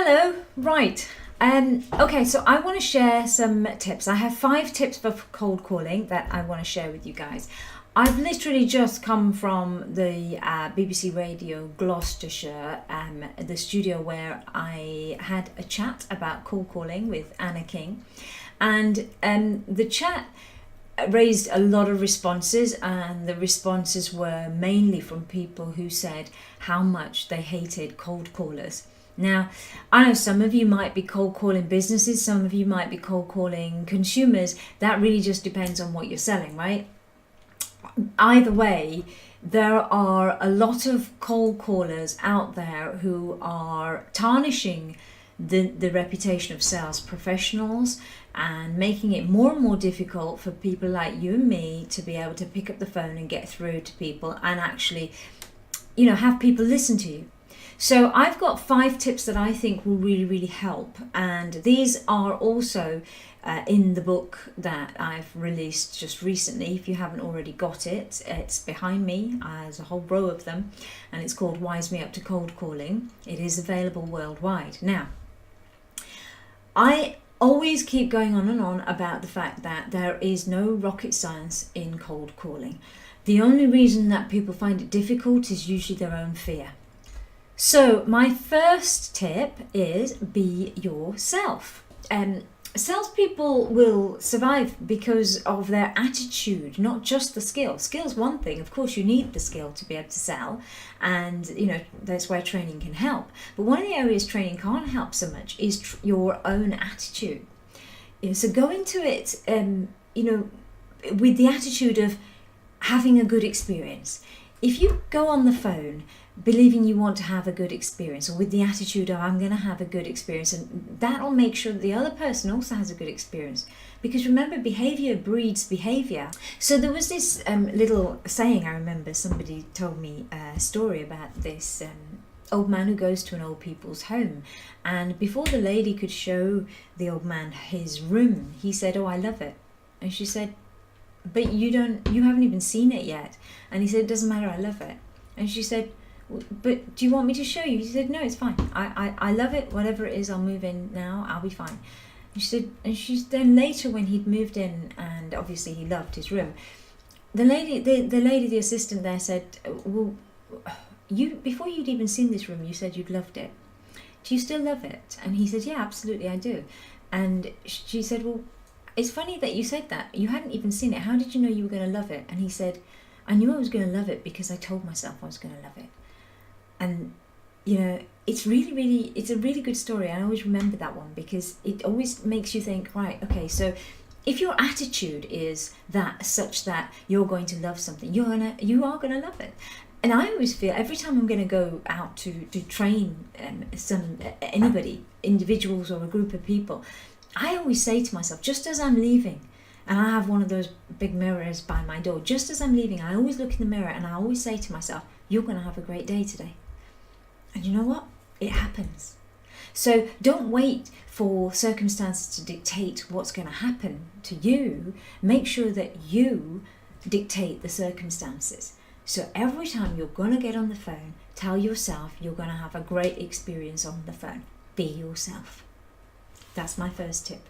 Hello, right. Okay, so I want to share some tips. I have 5 tips for cold calling that I want to share with you guys. I've literally just come from the BBC Radio Gloucestershire, the studio where I had a chat about cold calling with Anna King. And the chat raised a lot of responses, and the responses were mainly from people who said how much they hated cold callers. Now, I know some of you might be cold calling businesses, some of you might be cold calling consumers. That really just depends on what you're selling, right? Either way, there are a lot of cold callers out there who are tarnishing the reputation of sales professionals and making it more and more difficult for people like you and me to be able to pick up the phone and get through to people and actually, have people listen to you. So I've got 5 tips that I think will really help, and these are also in the book that I've released just recently. If you haven't already got it, it's behind me. There's a whole row of them, and it's called Wise Me Up to Cold Calling. It is available worldwide. Now, I always keep going on and on about the fact that there is no rocket science in cold calling. The only reason that people find it difficult is usually their own fear. So my first tip is be yourself. Salespeople will survive because of their attitude, not just the skill. Skill's one thing. Of course, you need the skill to be able to sell, and that's where training can help. But one of the areas training can't help so much is your own attitude. So go into it, with the attitude of having a good experience. If you go on the phone believing you want to have a good experience, or with the attitude of I'm going to have a good experience, and that'll make sure that the other person also has a good experience, because remember, behavior breeds behavior. So there was this little saying, I remember somebody told me a story about this old man who goes to an old people's home, and before the lady could show the old man his room, he said, "Oh, I love it." And she said, "But you haven't even seen it yet." And he said, "It doesn't matter, I love it." And she said, "But do you want me to show you?" He said, "No, it's fine. I love it. Whatever it is, I'll move in now. I'll be fine." And she said, then later when he'd moved in, and obviously he loved his room, the assistant there said, "Well, before you'd even seen this room, you said you'd loved it. Do you still love it?" And he said, "Yeah, absolutely, I do." And she said, "Well, it's funny that you said that. You hadn't even seen it. How did you know you were going to love it?" And he said, "I knew I was going to love it because I told myself I was going to love it." And it's a really good story. I always remember that one because it always makes you think, right, okay, so if your attitude is such that you're going to love something, you are going to love it. And I always feel every time I'm going to go out to train anybody, individuals or a group of people, I always say to myself, just as I'm leaving, and I have one of those big mirrors by my door, just as I'm leaving, I always look in the mirror and I always say to myself, "You're going to have a great day today." And you know what? It happens. So don't wait for circumstances to dictate what's going to happen to you. Make sure that you dictate the circumstances. So every time you're going to get on the phone, tell yourself you're going to have a great experience on the phone. Be yourself. That's my first tip.